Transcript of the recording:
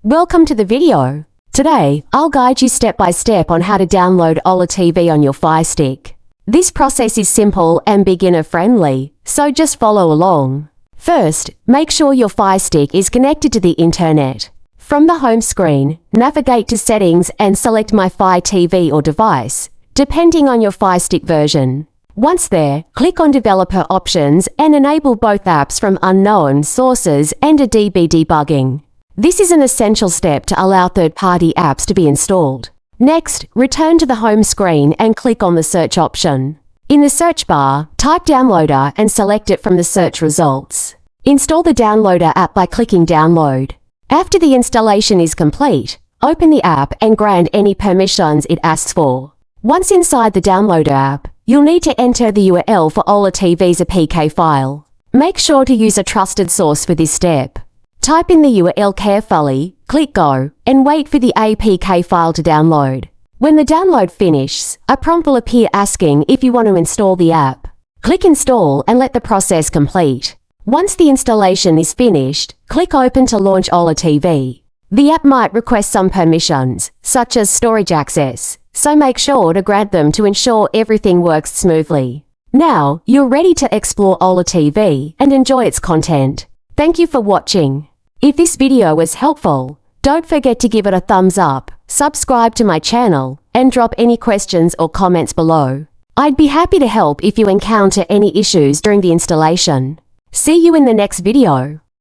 Welcome to the video. Today, I'll guide you step by step on how to download OLED TV on your Firestick. This process is simple and beginner-friendly, so just follow along. First, make sure your Firestick is connected to the internet. From the home screen, navigate to Settings and select My Fire TV or device, depending on your Firestick version. Once there, click on Developer Options and enable both apps from unknown sources and a DB debugging. This is an essential step to allow third-party apps to be installed. Next, return to the home screen and click on the search option. In the search bar, type Downloader and select it from the search results. Install the Downloader app by clicking Download. After the installation is complete, open the app and grant any permissions it asks for. Once inside the Downloader app, you'll need to enter the URL for OLED TV's APK file. Make sure to use a trusted source for this step. Type in the URL carefully, click Go, and wait for the APK file to download. When the download finishes, a prompt will appear asking if you want to install the app. Click Install and let the process complete. Once the installation is finished, click Open to launch OLED TV. The app might request some permissions, such as storage access, so make sure to grant them to ensure everything works smoothly. Now, you're ready to explore OLED TV and enjoy its content. Thank you for watching. If this video was helpful, don't forget to give it a thumbs up, subscribe to my channel, and drop any questions or comments below. I'd be happy to help if you encounter any issues during the installation. See you in the next video.